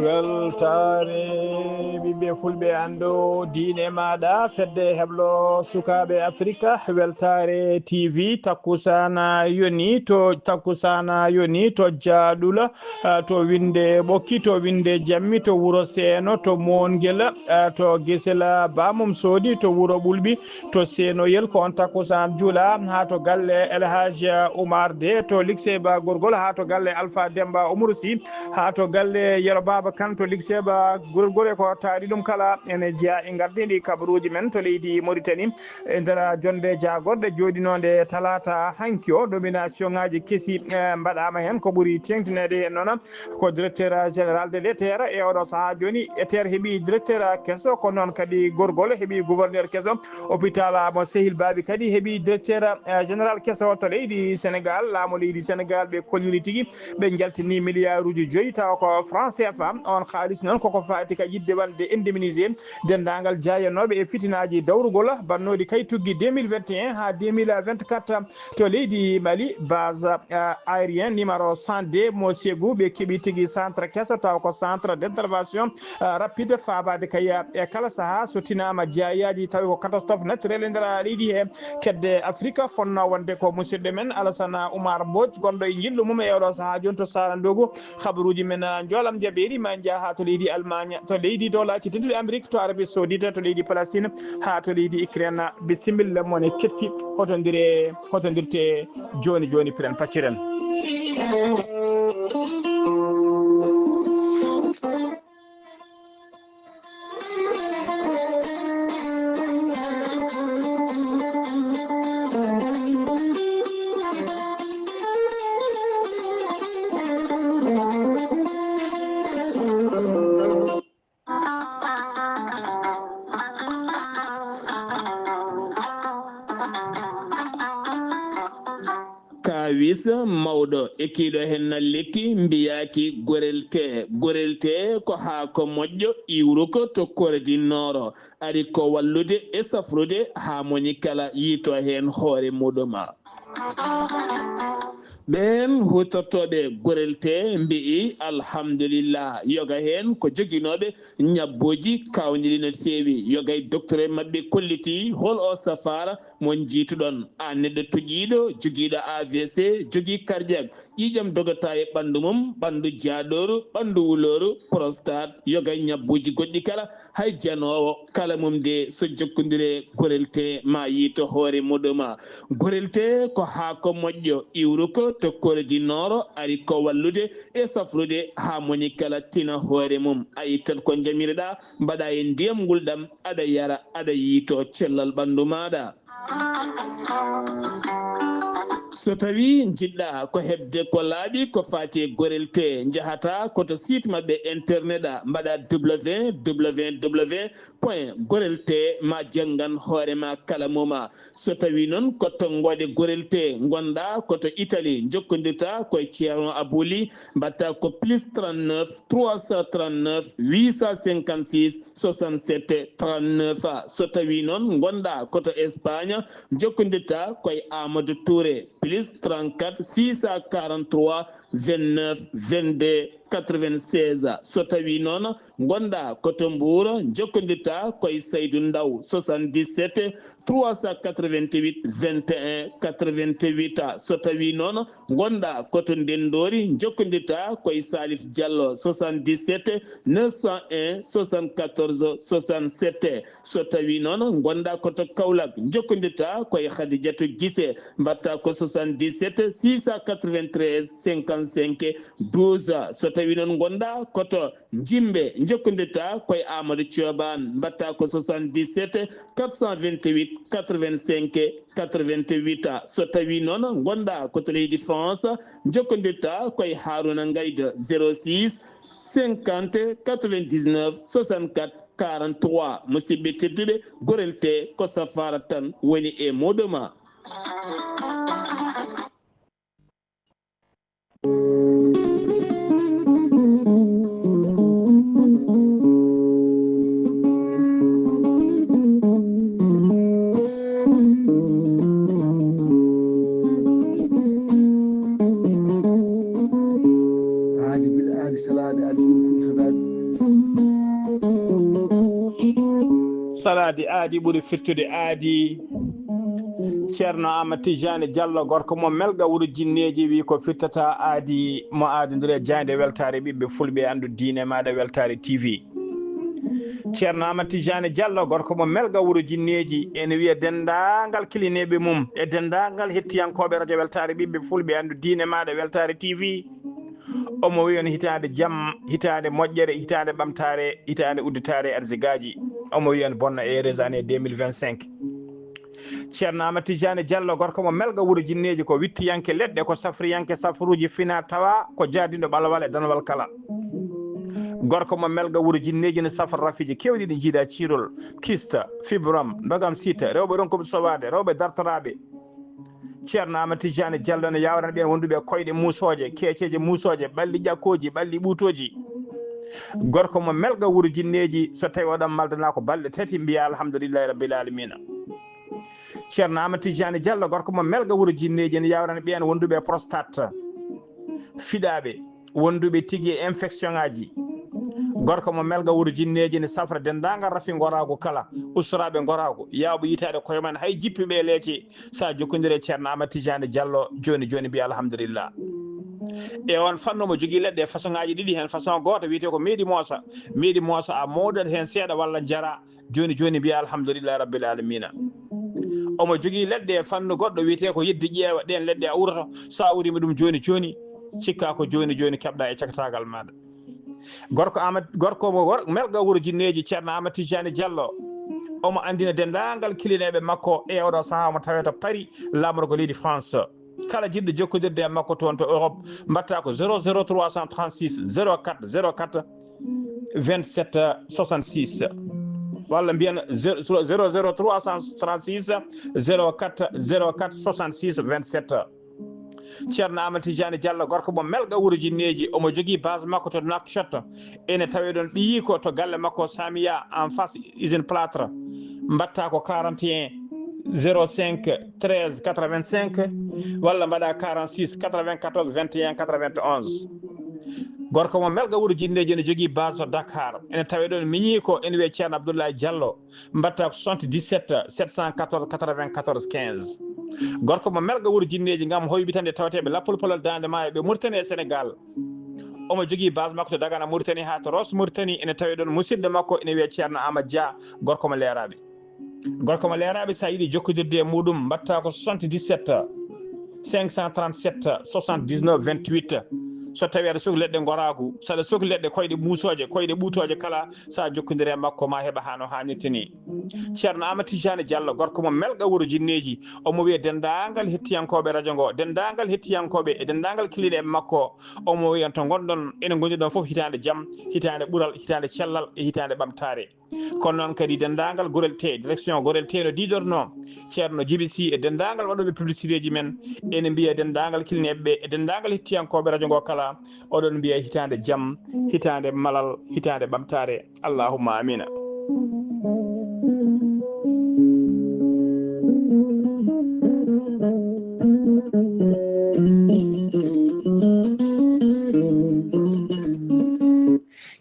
weltare ɓiɓɓe fulɓe ando diine maɗa fedde heblo sukaɓe africa weltare tv takkusana yoni to jaaɗula to winde ɓokki to winde jammi to wuuro seeno to monguel to guesela bamum soodi to wuuro ɓulɓi to senoyel ko on takkusan juula ha to galle elhaji oumar de to lycée ba gorgol ha to galle alpha demba oumar sy ha to galle yero baba kan to lycée ba gorgol e ko taari ɗum kala ene jeeya e gardiɗi kabaruji men to leydi Mauritanie e nder jonde jagorɗe joɗinode talata hanki o nomination ngaji keesi mbaɗama hen ko ɓuuri tengtinede hen noon ko directeur général de l'ETR e oɗo saaha joni ETR heeɓi directeur kesso ko noon kadi gorgol heeɓi gouverneur kesso hôpital mo Sehil Babi kadi heeɓi directeur général kesso to leydi Sénégal laamu leydi Sénégal ɓe kolliri tigui ɓe jaltini milliard uji 5 taw ko franc CFA on xaalis noon koko fati ka yidde wande indemnisé dendagal jayanoɓe e fitinaji dawrugol bannodi kay tuggi 2021 ha 2024 to leydi Mali base aérien numéro 102 mo Ségou ɓe keeɓi tigui centre kesso taw ko centre d'intervention rapide fabade kaya e kala saaha so tinama jeeyaji tawi ko catastrophe naturel e nder leydi he kedde Afrique fonno wonde ko musidɗo men Alassane Oumar Mbodj gonɗo e jillu mum e oɗo saaha joni to Sarandogu habaruji men jolam jaɓeri ma jaaha to leydi Allemagne to leydi dolaci tenduɗi Amérique to Arabie Saoudite to leydi Palestine ha to leydi Ukraine bisimilla mone ketti hotodirte joni joni piren pacciren kawis mawɗo ekkiɗo hen lekki mbiyaki gorelte ko haako moƴƴo iwruko to koredinnooro ari ko wallude e safrude ha moni kala yiito hen hoore muɗuma ɓen hutortoɓe gorelte mbi'i alhamdulillah yoga hen ko joguinoɓe ñabboji kawniɗi no feewi yogay docteur e mabɓe kolliti hol o safara mon jiituɗon a neɗɗo toƴiɗo joguiɗo AVC jogui cardiaque ƴiƴam dogata e ɓandu mum ɓandu jaaɗoru ɓandu wuloru prostate yogay ñabbuji goɗɗi kala hay janowo kala mum de so jokkodire gorelte ma yiito hoore muɗuma gorelte ko haako moƴƴo iwruko to koredinnooro ari ko wallude e safrude ha moni kala tina hoore mum a yittat ko jamireɗa mbaɗa e ndiyam ngulɗam aɗa yara aɗa yiito cellal ɓandu maɗa so tawi jiɗɗa ko hebde ko laaɓi ko fati e gorelte jahata koto site mabɓe internet a mbaɗa www.gorelte ma janggan hoorema kala muma so tawi noon ko tonggode gorelte gonɗa koto Italie jokkodirta koye ceerno Abouli mbatta ko plus 39 339 856 67 39 so tawi noon gonɗa koto Espagne jokkodirta koye Amadou Touré plus 34 643 29 22 96 so tawi noon gonɗa koto Mbour jokkodirta koye Saydou Ndaw 77 388 21 88 so tawi noon gonɗa koto Ndendori jokkodirta koye Salif Diallo 77 901 74 67 so tawi noon gonɗa koto Kaolack jokkodirta koye Khadidiatou Guissé mbatta ko 77 693 55 12 so tawi noon gonɗa koto Jimbe jokkodirta koye Amadou Thioban mbatta ko 77 428 85 88 so tawi noon gonɗa koto leydi France jokkodirta koye Harouna Gaïda 06 50 99 64 43 musidɓe tedduɓe gorelte ko safara tan woni e muɗuma salade adi ɗum fulfinaɗe salade aadi ɓuri firtude aadi ceerno Amadou Tidiane Diallo gorko mo melga wuro jinneji wi ko firtata aadi mo aadodiri jande weltare ɓiɓɓe fulɓe andu diine maɗa weltare TV. ceerno Amadou Tidiane Diallo gorko mo melga wuro jinneji ene wiya dendagal kilineɓe mum e dendagal hettiyankoɓe radio weltare ɓiɓɓe fulɓe andu diine maɗa weltare TV. omo wi on hitande jaam hitande moƴƴere hitande ɓamtare hitande udditare arsigaji omo wi on bonna heureuse année 2025. ceerno Amadou Tidiane Diallo gorko mo melga wuro jinneji ko wittiyanke leɗɗe ko safriyanke safruji fina tawa ko jaadiɗo ɓalwal e danwal kala. gorko mo melga wuro jinneji ne safra rafiji kewɗi ɗi jiida cirol kista fibrom ndogam sita rewɓe ɗon koɓe sowade rewɓe dartoraɓe. ceerno Amadou Tidiane Diallo ne yawrana ɓen wonduɓe koyɗe musoje keeceje musoje ɓalli ƴakkoji ɓalli ɓuutoji. gorko mo melga wuro jinneji so tawi oɗon maldana ko balɗe tati mbiya alhamdulillahi rabbil alamina. ceerno Amadou Tidiane Diallo gorko mo melga wuro jinneji ne yawrana ɓen wonduɓe prostate fiɗaɓe wonduɓe tigui e infection ngaji. gorko mo melga wuro jinneji ne safra dendagal rafi gorago kala usraɓe gorago yawɓe yitade koye men hay jippiɓe leece sa jokkodire ceerno Amadou Tidiane Diallo joni joni mbiya alhamdulillah. e on fannu mo jogui leɗɗe façon ngaji ɗiɗi hen façon goto wiyete ko meeɗi moosa a modat hen seeɗa walla jara joni joni mbiya alhamdulillahi rabbil alamina. omo jogui leɗɗe fannu goɗɗo wiyete ko yeddi ƴeewa ɗen leɗɗe a urata sa urima ɗum joni joni cikka ko joni joni keɓɗa e cakatagal maɗa. gorko mo melga wuro jinneji ceerno Amadou Tidiane Diallo omo andina dendagal kilineɓe makko e oɗo saaha mo taweta Paris lamorgo leydi France. kala jiɗɗo jokkodirde e makko toon to Europe mbatta ko 00336 04 04 27 66 walla mbiyan 00336 04 04 66 27. ceerno Amadou Tidiane Diallo gorko mo melga wuro jinneji omo jogui base makko to Nouakchott ene tawi ɗon ɓiyi ko to galle makko Samiya en face usine plâtre mbatta ko 41 05 13 85 walla mbaɗa 46 94 21 91. gorko mo melga wuro jinneji ene jogui base to Dakar ene tawi ɗon miñi ko ene wiye ceerno Abdoulaye Diallo mbatta ko 77 714 94 15. gorko mo melga wuro jinneji gam hoybitande tawateɓe lappol polol dande maayo ɓe Mauritanie e Sénégal omo jogui base makko to Dagana Mauritanie ha to Ross Mauritanie ene tawi ɗon musidɗo makko ene wiye ceerno Amadou Dia gorko mo leeraɓe sa yiiɗi jokkodirde e muɗum mbatta ko 77 537 79 28 so tawi aɗa sohli leɗɗe goragu saɗa sohli leɗɗe koyɗe musoje koyɗe ɓuutoje kala sa jokkodiri e makko ma heeɓa hano hannirta ni. ceerno Amadou Tidiane Diallo gorko mo melga wuro jinneji omo wiya dendagal hettiyankoɓe radio ngo dendagal hettiyankoɓe e dendagal kiliɗe e makko omo wiyan to gonɗon ene gondi ɗon foof hitande jaam hitande ɓuural hitande cellal e hitande ɓamtare. kono noon kadi dendagal gorel te direction gorel te no didorno ceerno Djiby Sy e dendagal waɗoɓe publicité ji men ene mbiya dendagal kilineɓeɓe e dendagal hettiyankoɓe radio ngo kala oɗon mbiya hitande jaam hitande malal hitande ɓamtare allahumma amina.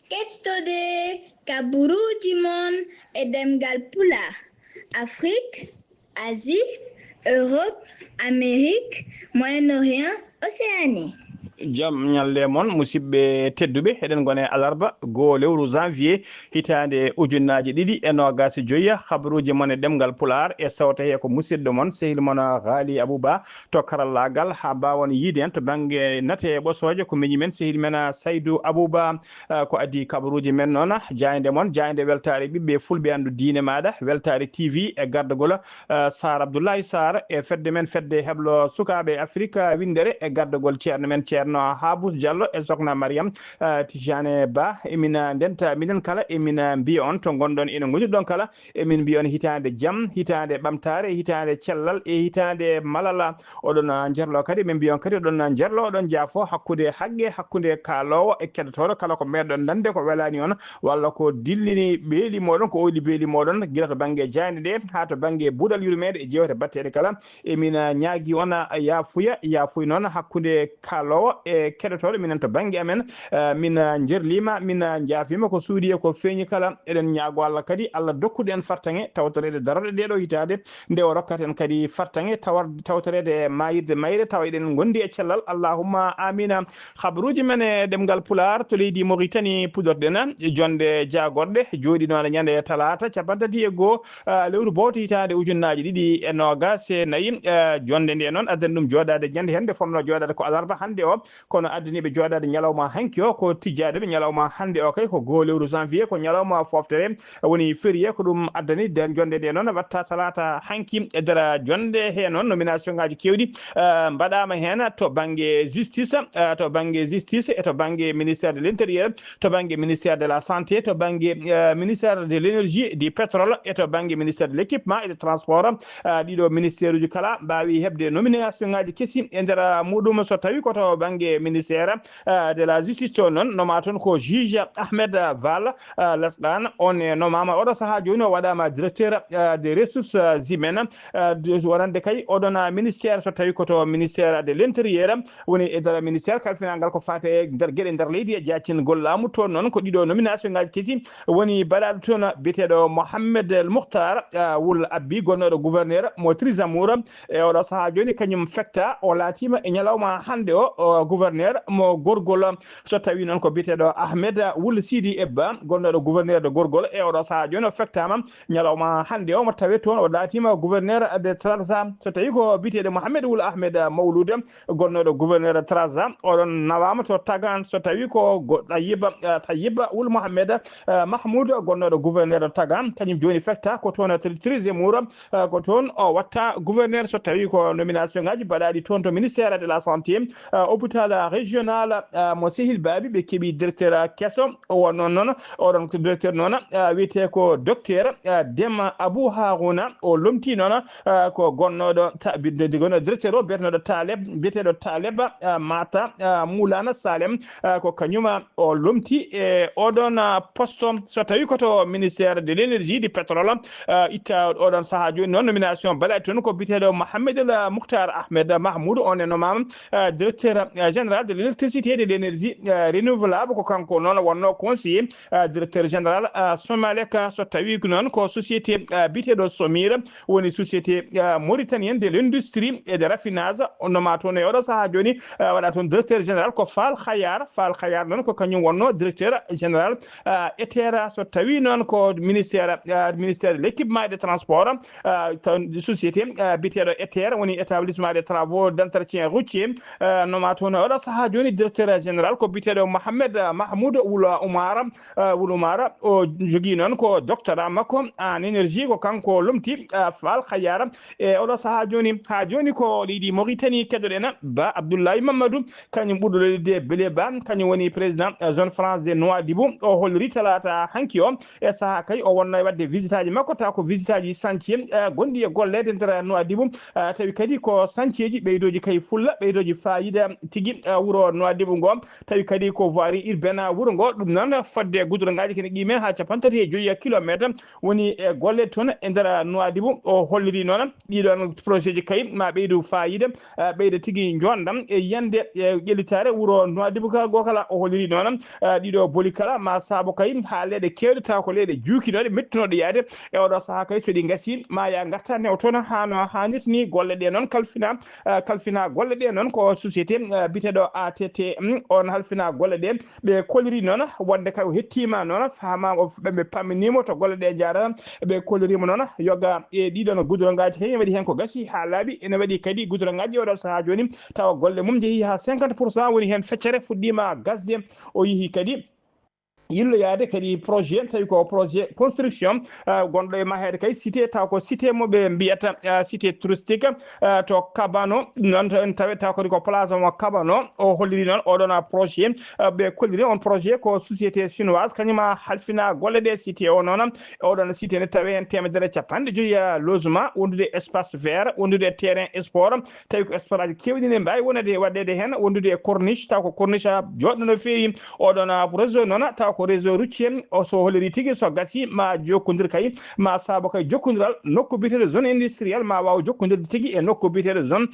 kettode kaburuji mon e demgal pulaar Afrique, Asie, Europe, Amérique, Moyen-Orient, Océanie. jaam ñalle moon musidɓe tedduɓe eɗen gone alarba goo lewru janvier hitande ujunnaji ɗiɗi e nogas joyya habaruji moon e ɗemgal pular e sawta he ko musidɗo moon sehil moon Ghali Abouba to karallagal ha mbawon yiide hen to banggue nate e ɓosoje ko miñi men sehil men Saydou Abouba ko addi kabaruji men noon jayde weltare ɓiɓɓe fulɓe andu diine maɗa weltare TV e gardagol Sar Abdoulaye Sar e fedde men fedde heblo sukaɓe Afrique windere e gardagol ceerno men ceerno Habous Diallo e sokhna Mariam Tidiane Ba emina ndenta minen kala emina mbiya on to gonɗon ina gonirɗon kala emin mbiya on hitande jaam hitande ɓamtare hitande cellal e hitande malala oɗon jerlo kadi min mbiya on kadi oɗon jerlo oɗon jaafo hakkude haqqe hakkude kaalowo e keddotoɗo kala ko meɗon nande ko welani on walla ko dillini beeli moɗon ko oyli beeli moɗon guila to banggue jayde ɗe ha to banggue buuɗal yurmede e jewte batteɗe kala emina ñaagui on yafuya noon hakkude kaalowo e keɗotoɗo minen to banggue amen min jerlima min jaafima ko suudi e ko feeñi kala eɗen ñaago Allah kadi Allah dokkude en fartange tawtorede daroɗe ɗeɗo hitade nde o rokkaten kadi fartange tawtorede mayirde mayre tawa eɗen gondi e cellal allahumma amina habaruji men e ɗemgal pular to leydi Mauritanie pudorɗen jonde jagorɗe jooɗi noon ñande talata capantati e goho lewru bowto hitade ujunnaji ɗiɗi e nogas e nayyi jonde nde noon addani ɗum joɗade ñande hen nde fonno joɗade ko alarba hande o kono addaniɓe joɗade ñalawma hanki o ko tijjadeɓe ñalawma hande o kay ko goho lewru janvier ko ñalawma foftere woni férié ko ɗum addani jonde nde noon watta talata hanki e nder jonde he noon nomination ngaji kewɗi mbaɗama hen to banggue justice e to banggue ministère de l'intérieur to banggue ministère de la santé to banggue ministère de l'énergie du pétrole et to banggue ministère de l'équipement et du transport ɗiɗo ministère uji kala mbawi hebde nomination ngaji kessi e nder muɗum so tawi koto banggue ministère de la justice to noon noma toon ko juge Ahmed Val lesɗan on e nomama oɗo saaha joni o waɗama directeur des ressources humaines wonande kay oɗon ministère so tawi koto ministère de l'intérieur woni e nder ministère kalfinagal ko fate e nder gueɗe nder leydi e jaccingol laamu toon noon ko ɗiɗo nomination ngaji kesi woni baɗaɗo toon biyeteɗo Mohamed El Mokhtar wul abbi gonnoɗo gouverneur mo Trizamour e oɗo saaha joni kañum fekta o laatima e ñalawma hande o gouverneur mo gorgol so tawi noon ko biyeteɗo Ahmed Wul Sidi Ebba gonnoɗo gouverneur de gorgol e oɗo saaha joni o fektama ñalawma hande o mo tawe toon o laatima gouverneur de Trarza so tawi ko biyeteɗo Mohamed Wul Ahmed Mawlud gonnoɗo gouverneur de Trarza oɗon nawama to Tagan so tawi ko Tayiba Wul Mohamed Mahmoud gonnoɗo gouverneur de Tagan kañum joni fekta ko toon Trizamour ko toon o watta gouverneur so tawi ko nomination ngaji mbaɗaɗi toon to ministère de la santé hôpital régional mo Sehil Babi ɓe keeɓi directeur kesso o wonnon noon oɗon directeur noon wiyete ko docteur Dema Abou Harouna o lomti noon ko gonnoɗo directeur o biyeteɗo Taleb Mata Moulana Salem ko kañuma o lomti e oɗon poste so tawi koto ministère de l'énergie du pétrole itta oɗon saaha joni noon nomination mbaɗaɗi toon ko biyeteɗo Mohamed El Mokhtar Ahmed Mahmoud on e nomama directeur général de l'électricité et de l'énergie renouvelable ko kanko noon wonno conseiller directeur général Somalek so tawi noon ko société biyeteɗo Somir woni société mauritanienne de l'industrie et de raffinage noma toon e oɗo saaha joni waɗa toon directeur général ko Fall Khayar noon ko kañum wonno directeur général ETER so tawi noon ko ministère de l'équipement et des transports société biyeteɗo ETER woni établissement des travaux d'entretien routier noma toon oɗo saaha joni directeur général ko biyeteɗo Mohamed Mahmoud Wul Umara o jogui noon ko doctorat makko en énergie ko kanko lomti Fall Khayar e oɗo saaha joni ha joni ko leydi Mauritanie keddoɗen Ba Abdoulaye Mamadou kañum ɓurɗo leydi Bélé Ba kañum woni président zone France de Nouadhibou o holliri talata hanki o e saaha kay o wonno e wadde visite aji makko taw ko visite aji chantier gondi e gollede nder Nouadhibou tawi kadi ko chantier ji ɓeydoji kay fulla ɓeydoji fayida tigui wuuro Nouadhibou ngo tawi kadi ko voirie urbaine wuuro ngo ɗum noon fodde goudrongaji kene qime ha capantati e joyi kilométre woni e golle toon e nder Nouadhibou o holliri noon ɗiɗon projet ji kay ma ɓeydu fayida ɓeyda tigui jondam e yande e ƴellitare wuuro Nouadhibou ka gokala o holliri noon ɗiɗo boli kala ma saabu kay ha leɗe kewɗe taw ko leɗe juukinoɗe mettinoɗe yaade e oɗo saaha kay so ɗi gasi ma ya garta new toon hano hannirta ni golle ɗe noon kalfina golle ɗe noon ko société biteɗo ATT on halfina golle ɗe ɓe koliri noon wonde kay o hettima noon fama ɓe pamminimo to golle ɗe jarata ɓe kolirima noon yoga e ɗiɗon goudrongaji hen waɗi hen ko gasi ha laaɓi ene waɗi kadi goudrongaji oɗo saaha joni tawa golle mum jeehi ha 50% woni hen feccere fuɗɗima gasde o yeehi kadi yilloyade kadi projet tawi ko projet construction gonɗo e mahede kay cité taw ko cité mo ɓe mbiyata cité touristique to Kabano noon tawi taw kadi ko place mo Kabano o holliri noon oɗon projet ɓe kolliri on projet ko société chinoise kañuma halfina golle ɗe cité o noon oɗon cité ne tawi hen temedere capanɗe joyi logement wondude espace vert wondude terrain sport tawi ko sport aji kewɗi ne mbawi wonede waɗede hen wondude corniche taw ko corniche joɗɗo no feewi oɗon réseau noon taw ko réseau routier o so holliri tigi so gasi ma jokkodir kay ma saabo kay jokkodiral nokku bitede zone industrielle ma waw jokkodirde tigi e nokku bitede zone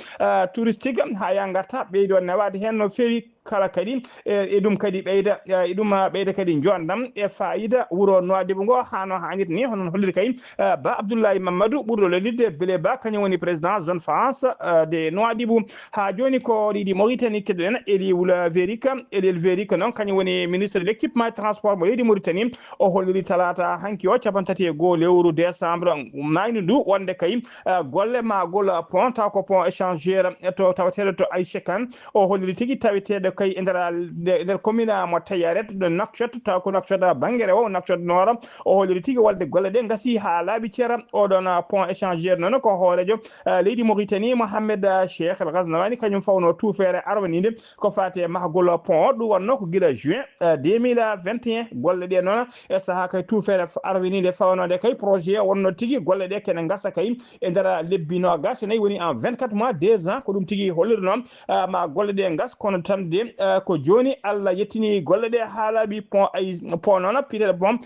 touristique ha ya garta ɓeydo newade hen no fewi kala kadi e ɗum kadi ɓeyda e ɗum ɓeyda kadi jondam e fayida wuro Nouadhibou ngo hano hannirta ni honon holliri kay Ba Abdoulaye Mamadou ɓurɗo lelidde Bélé Ba kañum woni président zone France de Nouadhibou ha joni ko ɗiɗi Mauritanie keɗoɗen Eliwul Verika Eliel Verika noon kañum woni ministre de l' équipement et transport mo leydi Mauritanie o holliri talata hanki o capantati e goho lewru décembre mayni ndu wonde kay golle ma gol pont taw ko pont échangeur to tawateɗo to Aïcha Kane o holliri tigui taweteɗo kay e nder commune mo Tayaret ɗo Nouakchott taw ko Nouakchott banggue o Nouakchott Nord o holliri tigui walde golle ɗe gasi ha laaɓi ceera oɗon pont échangeur noon ko hoorejo leydi Mauritanie Mohamed Cheikh El Ghaznawani kañum fawno tuufere arwanide ko fate mahgol pont ɗum wonno ko guila juin 2021 golle ɗe noon e saaha kay tuufere arwanide fawnode kay projet wonno tigui golle ɗe kene gasa kay e nder lebbi nogas nayyi woni en 24 mois 2 ans ko ɗum tigui holliri noon ma golle ɗe gas kono tan de ko joni Allah yettini golle ɗe ha laaɓi pont ay pont noon piteɗe pont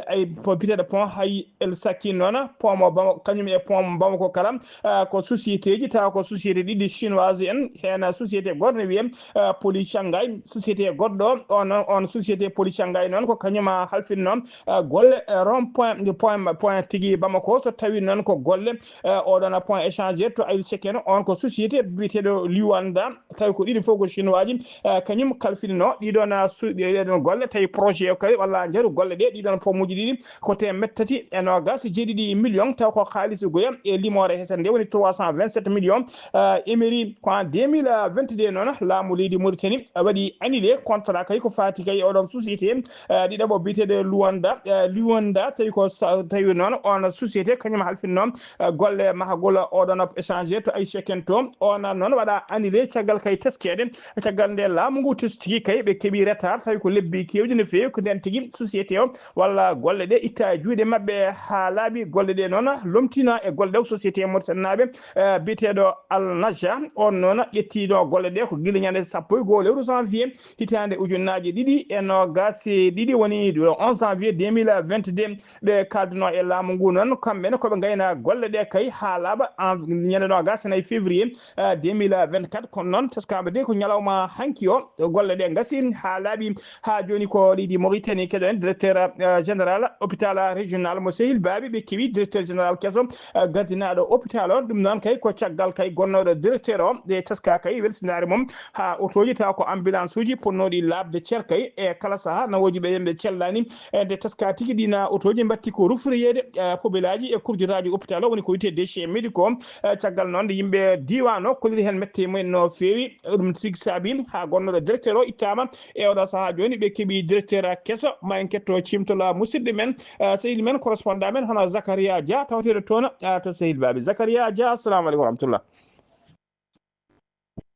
ay piteɗe pont hay El Sakin noon pont mo kañum e pont mo Bamako kala ko société ji taw ko société ɗiɗi chinoise en hen société goto ne wiye Poli Shanghai société goɗɗo on société Poli Shanghai noon ko kañum halfini noon golle rond point tigui Bamako so tawi noon ko golle oɗon point échangeur to El Sakin on ko société biteɗo Luanda tawi ko ɗiɗi fof ko chinois ji kañum kalfinino ɗiɗon golle tawi projet o kadi walla jaaru golle ɗe ɗiɗon pommuji ɗiɗi ko temet tati e nogas jeeɗiɗi million taw ko haalis goya e limore hesere nde woni 327 millions émeri ko en 2022 noon laamu leydi Mauritanie waɗi annulé contrat kay ko fati kay oɗon société ɗiɗaɓo biteɗe Luanda tawi noon on société kañum halfini noon golle mahagol oɗon échangeur to Aïcha Kane to on noon waɗa annulé caggal kay teskede caggal nde laamu ngu teskii kay ɓe keeɓi retard tawi ko lebbi kewɗi no fewi ko nden tigui société o walla golle ɗe itta juuɗe mabɓe ha laaɓi golle ɗe noon lomtina e golle ɗe société Mauritanie naɓe biteɗo Al Naja on noon ƴettiɗo golle ɗe ko guila ñande 11 lewru janvier hitande ujunnaje ɗiɗi e nogasi ɗiɗi woni 11 janvier 2022 ɓe kalduno e laamu ngu noon kamɓene koɓe gayna golle ɗe kay ha laaɓa ñande nogasi nayyi février 2024 kono noon teskaɓe de ko ñalawma hanki o golle ɗe gasi ha laaɓi ha joni ko ɗiɗi Mauritanie keɗen directeur général hôpital régional mo Sehil Baɓi ɓe keewi directeur général kesso gardinaɗo hôpital o ɗum noon kay ko caggal kay gonnoɗo directeur o ɗe teska kay welsinare mum ha auto ji taw ko ambulance uji ponnoɗi labde ceer kay e kala saaha nawoji ɓe yemɓe cellani nde teska tigui ɗina auto ji batti ko rufroyede poubelle aji e kurjutaji hôpital o woni ko wiyete déchets médicaux caggal noon nde yimɓe diwan o kolliri hen mette mumen no fewi ɗum tigui saabi ha gonnoɗo directeur o ittama e oɗo saaha joni ɓe keeɓi directeur kesso ma en ketto cimtola musidɗo men sehil men correspondant men hono Zacharia Dia tawteɗo toon to Sehil Baɓi Zacharia Dia assalamu aleykum wa rahmatullah.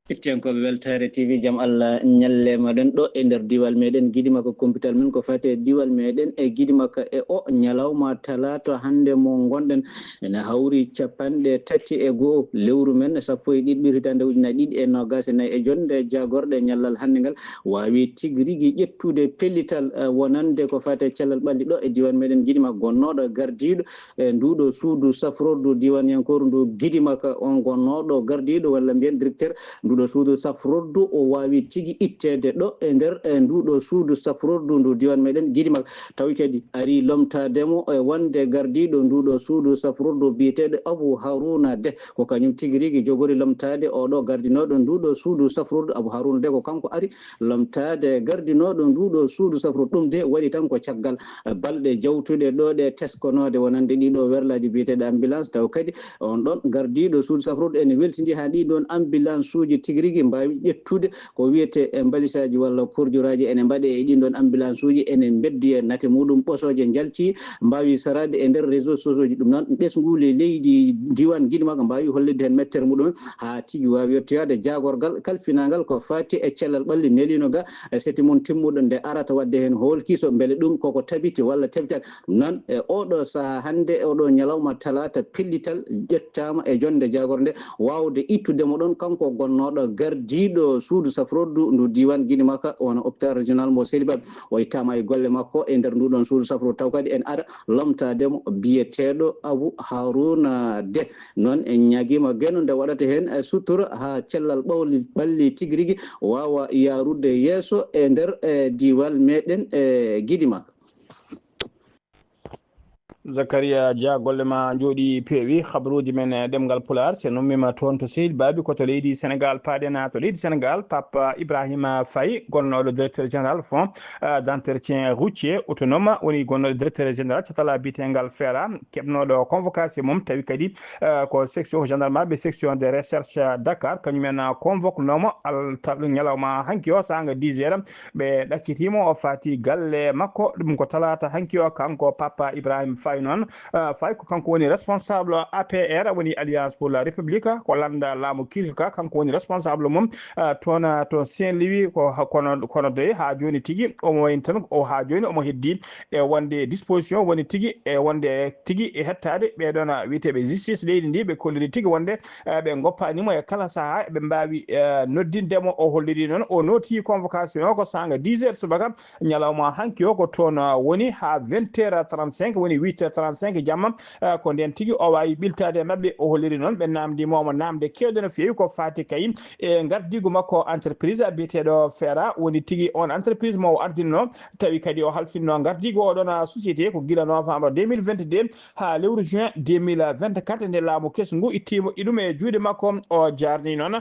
Ittiyankoɓe Weltare TV jaam Allah ñallema ɗen ɗo e nder diwal meɗen guidima ko computal men ko fate diwal meɗen e guidima ka e o ñalawma talata hande mo gonɗen ene hawri 31 lewru men 11 ɓiritande ujunnaje 2024 e jonde jagorɗe ñallal hande ngal wawi tigui rigui ƴettude pellital wonande ko fate cellal ɓalli ɗo e diwal meɗen guidima gonnoɗo gardiɗo e nduɗo suudu safrordu diwanyankoru ndu guidima ka on gonnoɗo gardiɗo walla mbiyen directeur nduɗo suudu safrordu o wawi tigui ittede ɗo e nder nduɗo suudu safrordu ndu diwan meɗen guidima tawi kadi ari lomtademo e wonde gardiɗo nduɗo suudu safrordu biyeteɗo Abou Harouna De ko kañum tigui rigui jogori lomtade oɗo gardinoɗo nduɗo suudu safrordu Abou Harouna De ko kanko ari lomtade gardinoɗo nduɗo suudu safrordu ɗum de waɗi tan ko caggal balɗe jawtuɗe ɗo ɗe teskonode wonande ɗiɗo werlaji biyeteɗe ambulance taw kadi on ɗon gardiɗo suudu safrordu ene weltidi ha ɗiɗon ambulance uji tigui rigui mbawi ƴettude ko wiyete balisaji walla kurjuraji ene mbaɗe e ɗin ɗon ambulance uji ene beddi e nate muɗum ɓosoje jalti mbawi sarade e nder réseau sociaux ji ɗum noon ɓesgule leydi diwan guiɗimaga mbawi hollide hen mettere muɗumen ha tigui wawi yettoyade jagorgal kalfinagal ko fati e cellal ɓalli nelinoga seti mum timmuɗo nde arata wadde hen holkiso beele ɗum koko tabiti walla tabitat ɗum noon e oɗo saaha hande oɗo ñalawma talata pellital ƴettama e jonde jagorde nde wawde ittudemo ɗon kanko gonnoɗo moɗo gardiɗo suudu safroddu ndu diwan Guinée Maka wona hôpital régional mo Seliba o ittama e golle makko e nder nduɗon suudu safroddu taw kadi en ara lomtademo biyeteɗo Abou Harouna De noon en ñaguima genude waɗata hen sutura ha cellal ɓalli tigui rigui wawa yarude yesso e nder diwal meɗen Guinée Maka. Zakaria Dia golle ma jooɗi peewi habaruji men ɗemgal Pulaar se nummima toon to Seydi Babi koto leydi Sénégal paaɗena to leydi Sénégal Papa Ibrahima Faye gonnoɗo directeur général fonds d'entretien routier autonome woni gonnoɗo directeur général catala bitengal feera keɓnoɗo convocation mum tawi kadi ko section gendarmerie ɓe section de recherche Dakar kañumen convoque nomo ñalawma hanki o sanga 10 heures ɓe ɗaccitimo o fati galle makko ɗum ko talata hanki o kanko Papa Ibrahima Faye noon Faye ko kanko woni responsable APR woni Alliance pour la République ko landa laamu kirka kanko woni responsable mum toon to Saint-Louis kono de ha joni tigui omo wayni tan o ha joni omo heddi e wonde disposition woni tigui e wonde tigui e hettade ɓeɗon wiiteɓe justice leydi ndi ɓe kolliri tigui wonde ɓe goppanimo e kala saaha ɓe mbawi noddindemo o holliri noon o noti convocation o ko sanga 10 heures subaka ñalawma hanki o ko toon woni ha 20h35 woni 8h35 jamma ko nden tigui o wawi ɓiltade mabɓe o holliri noon ɓe namdimomo namde kewde no fewi ko fati kayim e gardigu makko entreprise biyeteɗo feera woni tigui on entreprise mo o ardinno tawi kadi o halfinno gardigu oɗon société ko guila novembre 2022 ha lewru juin 2024 nde laamu kesngu ittimo iɗum e juuɗe makko o jarni noon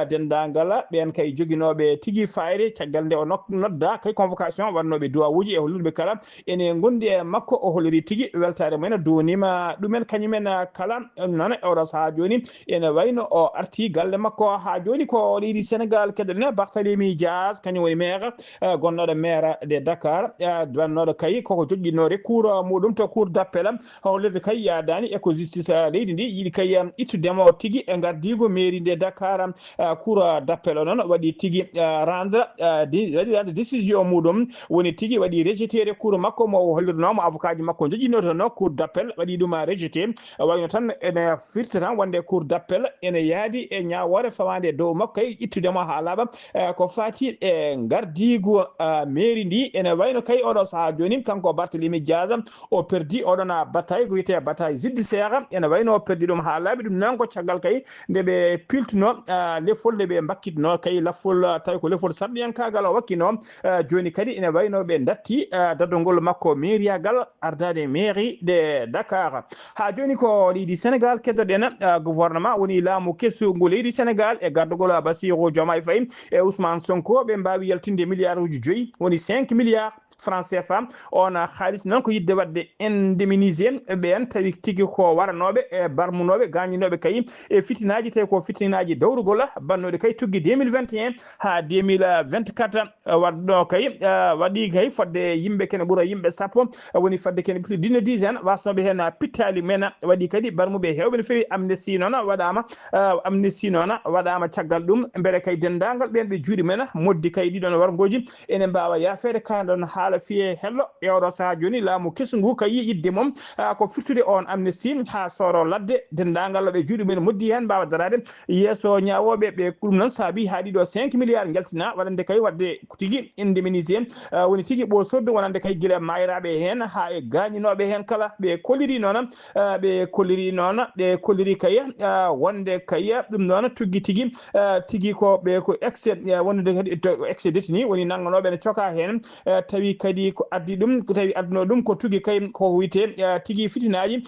dendagal ɓen kay joguinoɓe tigui fayre caggal nde o nodda kay convocation wannoɓe duwawuji e hollirɓe kala ene gondi e makko o holliri tigui weltare mumen donima ɗumen kañumen kala noon oɗo saaha joni ene wayno o arti galle makko ha joni ko leydi Sénégal keɗen Barthélémy Dias kañum woni maire gonnoɗo maire de Dakar wannoɗo kay koko joƴƴinno recours muɗum to cour d'appel hollirde kay yadani e ko justice leydi ndi yiiɗi kay ittudemo tigui e gardigo mairie de Dakar cour d'appel o noon waɗi tigui rendre décision muɗum woni tigui waɗi rejeté recours makko mo hollirnomo avocat ji makko joƴƴino to no cour d'appel waɗi ɗum rejeté wayno tan ene firta tan wonde cour d'appel ene yaadi e ñawore fawande dow makko kay ittudemo ha laaɓa ko fati e gardigu mairie ndi ene wayno kay oɗo saaha joni kanko Barthélémy Dias o perdi oɗon bataille ko wiyete bataille judiciaire ene wayno o perdi ɗum ha laaɓi ɗum noon ko caggal kay nde ɓe piltuno lefol nde ɓe mbakkitno kay lafol tawi ko lefol sarɗiyankagal o wakkino joni kadi ene wayno ɓe datti daddogol makko mairiyagal ardade mairie de Dakar ha joni ko leydi Sénégal keddoɗen gouvernement woni laamu kessugu leydi Sénégal e gardugol Bassirou Diomaye Faye e Ousmane Sonko ɓe mbawi yaltinde milliard uji 5 woni 5 milliards francs CFA on haalis noon ko yidde wadde indemnisé ɓen tawi tigui ko waranoɓe e barmunoɓe gañinoɓe kay e fitinaji tawi ko fitinaji dawrugol bannoɗe kay tuggi 2021 ha 2024 wadɗo kay waɗi kay fodde yimɓe kene ɓuura yimɓe sappo woni fodde kene plus d'une dizaine wasnoɓe hen pittali men waɗi kadi barmuɓe hewɓe no fewi amnesty noon waɗama caggal ɗum beele kay dendagal ɓen ɓe juuɗe men moddi kay ɗiɗon wargoji ene mbawa yafede kaɗon haala fiye hello e oɗo saaha joni laamu kesngu kay yidde mum ko firtude on amnesty ha soro ladde dendagal ɓe juuɗe men moddi hen mbawa darade yesso ñawoɓe ɓe ɗum noon saabi ha ɗiɗo 5 milliards jaltina waɗande kay wadde tigui indemnisé woni tigui ɓosorde wonande kay guila mayraɓe hen ha e gañinoɓe hen kala ɓe kolliri ɓe kolliri kay wonde kay ɗum noon tugui tigui ko ɓe ko excès wonde kadi excès détenu woni nangganoɓe ne coka hen tawi kadi ko addi ɗum tawi adduno ɗum ko tugui kay ko wiyete tigui fitinaji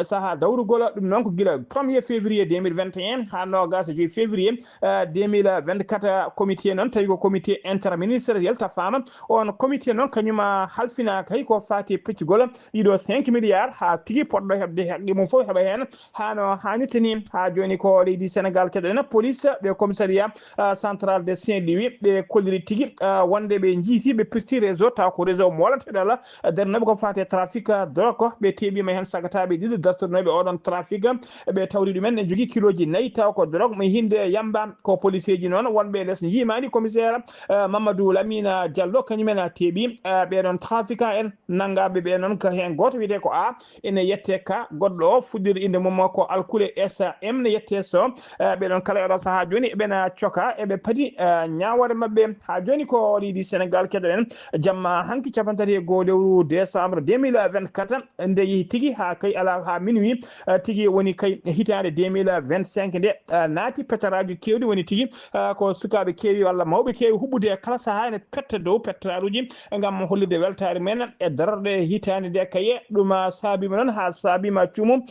saaha dawrugol ɗum noon ko guila 1er février 2021 ha 25 février 2024 comité noon tawi ko comité interministériel ta fama on comité noon kañuma halfina kay ko fati peccugol ɗiɗo 5 milliards ha tigui poɗɗo hebde haqqi mum foof heeɓa hen hano hannirta ni ha joni ko leydi Sénégal keɗen police ɓe commissariat central de Saint-Louis ɓe kolliri tigui wonde ɓe jiiti ɓe pirti réseau taw ko réseau molateɗala darnoɓe ko fate trafic drogue ɓe teɓima hen sagataɓe ɗiɗo dartornoɓe oɗon trafic ɓe tawri ɗumen ne jogui kiloji 4 taw ko drogue mo hinde yamba ko police ji noon wonɓe less yimani commissaire Mamadou Lamine Diallo kañumen teeɓi ɓeɗon trafiquant en nangaɓe ɓe noon ko hen goto goto wiite ko a ene yette ka goɗɗo o fuɗɗir inde mum ko Alkule SM ne yette so ɓeɗon kala oɗo saaha joni eɓena coka eɓe paadi ñawore mabɓe ha joni ko ɗiɗi Sénégal keɗoɗen jamma hanki capantati e goho lewru décembre 2024 nde yeehi tigui ha kay ala ha minuit tigui woni kay hitande 2025 nde naati pettaraji kewɗi woni tigui ko sukaɓe kewi walla mawɓe kewi huɓɓude kala saaha ene petta dow pettaruji gam hollide weltare men e darde hitande nde kaye ɗum saabima noon ha saabima cuumu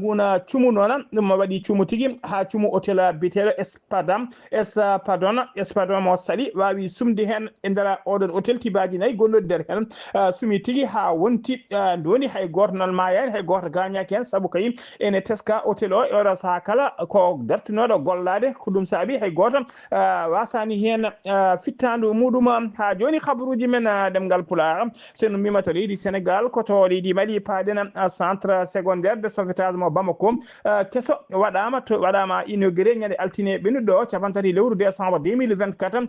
guna cuumu noon ɗum waɗi cuumu tigui ha cuumu hôtel biteɗo espadon mo saaɗi wawi sumde hen e nder oɗon hôtel tibaji nayyi gonɗo nder hen sumi tigui ha wonti doni hay goto noon mayani hay goto gañaki hen saabu kayi ene teska hôtel o e oɗo saaha kala ko dartinoɗo gollade ko ɗum saabi hay goto wasani hen fittandu muɗum ha joni habaruji men ɗemgal Pulaar seno mbima to leydi Sénégal koto leydi Mali paaden centre secondaire de sauvetage mo Bamako kesso waɗama inauguré ñande altine ɓennuɗo capantati lewru décembre 2024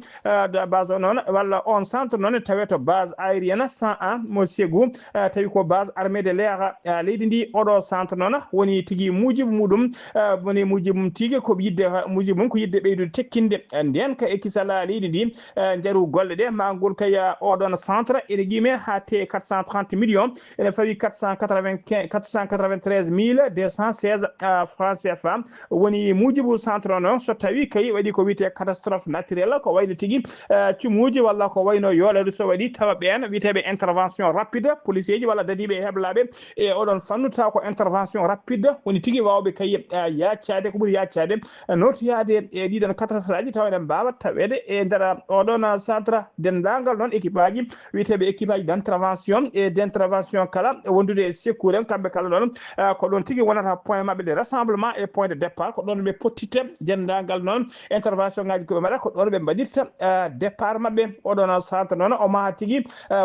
base o noon walla on centre noon tawe to base aérienne 101 mo Ségou tawi ko base armée de l'air leydi ndi oɗo centre noon woni tigui mujibu muɗum woni mujibu mum tigui ko yidde mujibu mum ko yidde ɓeydude tekkinde nden ka ekkisala leydi ndi jaaru golle ɗe ma ngol kay oɗon centre ene guime ha te 430 millions ene fawi 493 francs CFA woni mujibu centre o noon so tawi kay waɗi ko wiyete catastrophe naturelle ko wayno tigui cumuji walla ko wayno yoolede so waɗi tawa ɓen wiyeteɓe intervention rapide policier ji walla dadiɓe e heblaɓe e oɗon fannu taw ko intervention rapide woni tigui wawɓe kay yaccade ko ɓuuri yaccade notoyade e ɗiɗon catastrophe aji taw eɗen mbawa tawede e nder oɗon centre dendagal noon équipe aji wiyeteɓe équipe aji d' intervention et d' intervention kala wondude e secours en kamɓe kala noon ko ɗon tigui wonata point mabɓe de rassemblement et point de départ ko ɗon ɓe pottitta dendagal noon intervention ngaji koɓe mbaɗa ko ɗon ɓe mbaɗirta départ mabɓe oɗon centre noon o maha tigui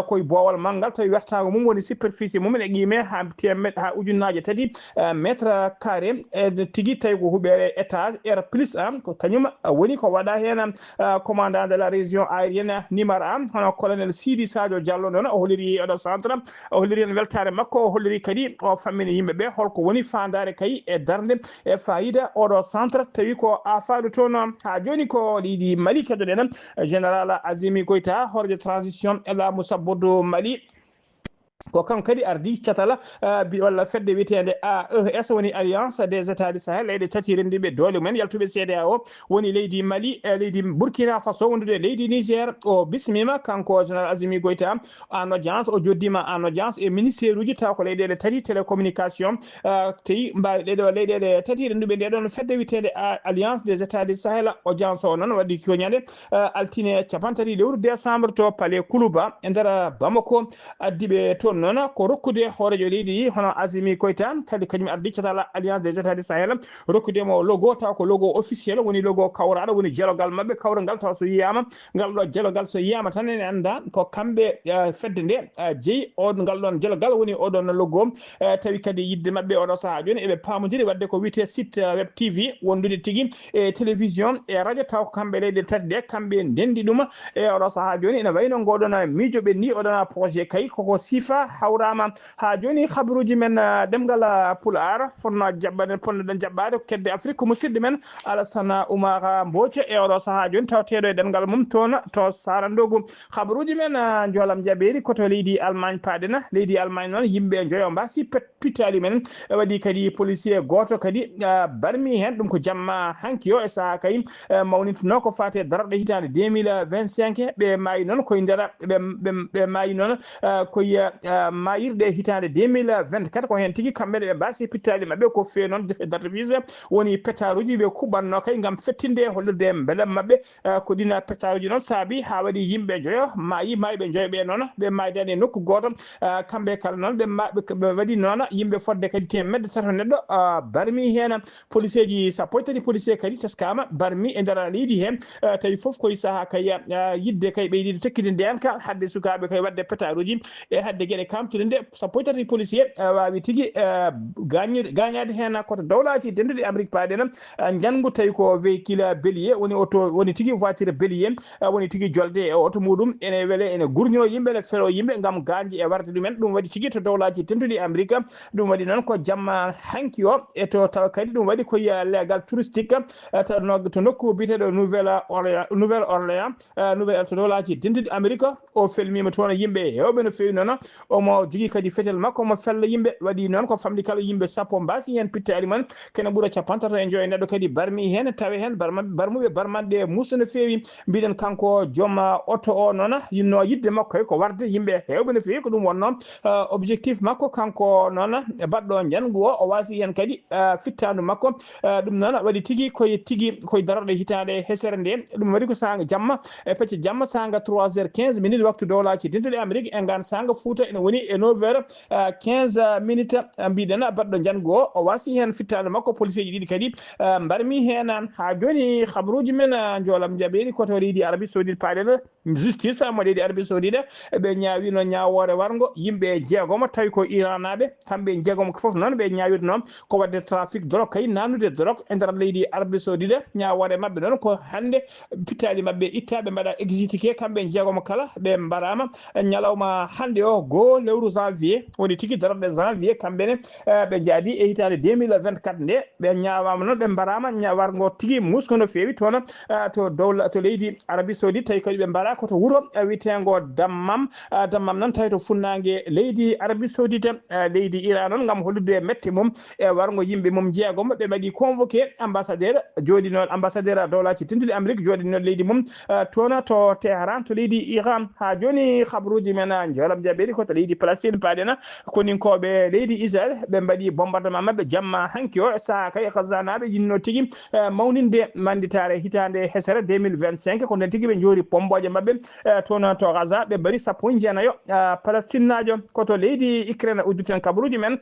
koye boowal manggal tawi wertago mum woni superficie mum e guime ha temedde ha ujunnaje tati métre carré e tigui tawi ko huuɓere étage R plus 1 ko kañum woni ko waɗa hen commandant de la région aérienne numéro 1 hono colonel Sidi Sadio Diallo noon o holliri oɗo centre o holliri hen weltare makko o holliri kadi o fammini yimɓeɓe holko woni fandare kay e darde e fayida oɗo centre tawi ko afaɗu toon ha joni ko ɗiɗi Mali keɗoɗen général Azimi Goïta hoorde transition e laamu sabbodo Mali ko kam kadi ardi catala walla fedde witede AES woni alliance des états du Sahel leyɗe tati rendiɓe doole mumen yaltuɓe CEDEAO woni leydi Mali e leydi Burkina Faso wondude leydi Niger o bismima kanko général Azimi Goïta en audience o joddima en audience e ministére uji taw ko leyɗele tati télécommunication tawi mbawi ɗeɗo leyɗele tati renduɓe ndeɗon fedde witede alliance des états du Sahel audience o noon waɗi ko ñande altine capantati lewru décembre to palais Koulouba e nder Bamako addiɓe toon noon ko rokkude hoorejo leydi hono Azimi Goïta kadi kañum ardi catala alliance des états du Sahel rokkudemo logo taw ko logo officiel woni logo kawraɗo woni jelogal mabɓe kawrugal taw so yiyama ngal ɗo jelogal so yiyama tan ene anda ko kamɓe fedde nde jeeyi on ngal ɗon jelogal woni oɗon logo tawi kadi yidde mabɓe oɗo saaha joni eɓe pamodiri wadde ko wiyete site web TV wondude tigui e télévision e radio taw ko kamɓe leyɗe tati ɗe kamɓe ndendi ɗum e oɗo saaha joni ene wayno ngoɗon miijoɓe ni oɗon projet kay koko sifa hawrama ha joni habaruji men ɗemgal Pulaar fonno jaɓɓaden ponnoɗen jaɓɓade ko kedde Afrique ko musidɗo men Alassane Oumar Mbodj e oɗo saaha joni tawteɗo e ɗemgal mum toon to Sarandogu habaruji men joolam jaɓeri koto leydi Allemagne paaɗena leydi Allemagne noon yimɓe joyo mbasi pitali men waɗi kadi policier goto kadi barmi hen ɗum ko jamma hanki o e saaha kay mawnituno ko fate darɗe hitande 2025 ɓe maayi noon koye nder ɓe maayi noon koye mayirɗe hitande 2024 ko hen tigui kamɓene ɓe mbasi pittali mabɓe ko fewi noon d'artifice woni pétaruji ɓe kuɓanno kay gam fettinde hollirde beelem mabɓe ko ɗina pétaruji noon saabi ha waɗi yimɓe joyo mayiɓe joyo ɓe noon ɓe maydani e nokku goto kamɓe kala noon ɓe waɗi noon yimɓe fodde kadi temedde tato neɗɗo barmi hen policier ji sappo e tati policier kadi teskama barmi e nder leydi hen tawi foof koye saaha kay yidde kay ɓeydide tekkide ndenka hadde sukaɓe kay wadde pétaruji e hadde gueɗe ene kamtude nde sappo e tati policier wawi tigi gagnade hen koto dawlaji denduɗe Amérique paɗena jangu tawi ko véhicule bélier woni auto woni tigi voiture bélier woni tigi jolde e auto muɗum ene weele ene gurño yimɓe ene fero yimɓe gam ganji e warde ɗumen ɗum waɗi tigi to dawlaji tenduɗi Amérique ɗum waɗi noon ko jamma hanki o e to tawa kadi ɗum waɗi koye légal touristique to nokku biteɗo Nouvelle Orléans to dawlaji tenduɗi Amérique o felmima toon yimɓe hewɓe no fewi noon omo jogui kadi fetel makko omo fella yimɓe waɗi noon ko famɗi kala yimɓe sappo mbasi hen pittali man kene ɓuura capantati e joyi neɗɗo kadi barmi hen tawe hen barmuɓe barmanɗe muusa no fewi mbiɗen kanko joom auto o noon yinno yidde makko ko warde yimɓe hewɓe no fewi ko ɗum wonno objectif makko kanko noon baɗɗo jangu o wasi hen kadi fittadu makko ɗum noon waɗi tigi koye daroɗe hitande hesere nde ɗum waɗi ko sanga jamma e pecce jamma sanga 3h15 minutes waktu dowlaji dentuɗe Amérique e ngan sanga Fouta ene woni e 9h15 minutes mbiɗen baɗɗo jangu o wasi hen fittadu makko policier ji ɗiɗi kadi mbarmi hen ha joni habaruji men joolam jaɓeri koto leydi Arabie Saoudite paɗen justice mo leydi Arabie Saoudite ɓe ñawino ñawore wargo yimɓe jeegomo tawi ko Iran naɓe kamɓe jeegomo ko foof noon ɓe ñawiri noon ko wadde trafic drogue kay nanude drogue e nder leydi Arabie Saoudite ñawore mabɓe noon ko hande pittali mabɓe itta ɓe mbaɗa exécuté kamɓe jeegomo kala ɓe mbarama ñalawma hande o goo lewru janvier woni tigui daroɗe janvier kamɓene ɓe jaadi e hitande 2024 nde ɓe ñawama noon ɓe mbarama wargo tigui musko no fewi toon to leydi Arabie Saoudite tawi kadi ɓe mbara koto wuuro witego dammam noon tawi to funnague leydi Arabie Saoudite leydi Iran noon gam hollude mette mum e wargo yimɓe mum jeegomo ɓe mbaɗi convoqué ambassadeur joɗino ambassadeur dowlaji tenduɗi Amérique joɗino leydi mum toon to Téhéran to leydi Iran ha joni habaruji men joolam jaɓeri koto leydi Palestine paɗena koninkoɓe leydi Israël ɓe mbaɗi bombardement mabɓe jamma hanki o saaha kay khazanaɓe yinno tigui mawninde manditare hitande hesere 2025 ko nden tigui ɓe joori pomboje mabɓe toon to Gaza ɓe mbari sappo e jeenayo Palestine najo koto leydi Ukraine udditen kabaruji men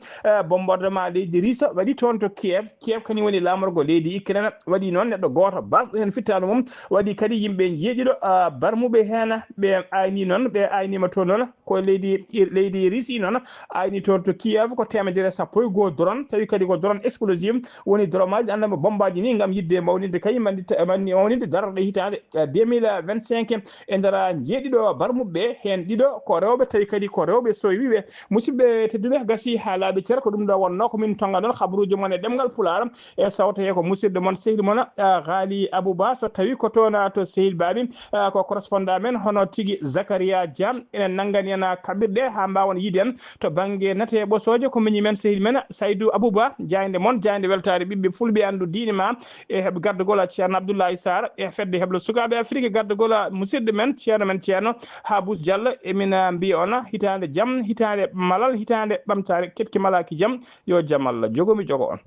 bombardement leydi Russie waɗi toon to Kiev kañum woni lamorgo leydi Ukraine waɗi noon neɗɗo goto basɗo hen fittanu mum waɗi kadi yimɓe jeeɗiɗo barmuɓe hen ɓe ayni noon ɓe aynima toon noon ko leydi Russie noon ayni toon to Kiev ko 110 drone tawi kadi ko drone explosive woni dromaji andama bombaji ni gam yidde mawninde kay mawninde darorɗe hitande 2025 e nder jeeɗiɗo barmuɓe hen ɗiɗo ko rewɓe tawi kadi ko rewɓe so wiɓe musidɓe tedduɓe gasi ha laaɓi ceer ko ɗum ɗo wonno komin tonga ɗon habaruji mon e ɗemgal Pulaar e sawto he ko musidɗo mon sehil mon Ghali Abouba so tawi ko toon to Sehil Baɓi ko correspondant men hono tigui Zacharia Diam enen nanggani en kaɓirɗe ha mbawon yiiden to banggue nate ɓosoje ko miñi men sehil men Saydou Abouba jayde mon jayde weltare ɓiɓɓe fulɓe andu diine ma e heɓe gardugol ceerno Abdoulaye Sarr e fedde heblo sukaɓe Afrique gardugol musidɗo men ceerno Habous Diallo emin mbiya on hitande jaam hitande malal hitande ɓamtare ketki malaki jaam yo jaam Allah jogomi jogo on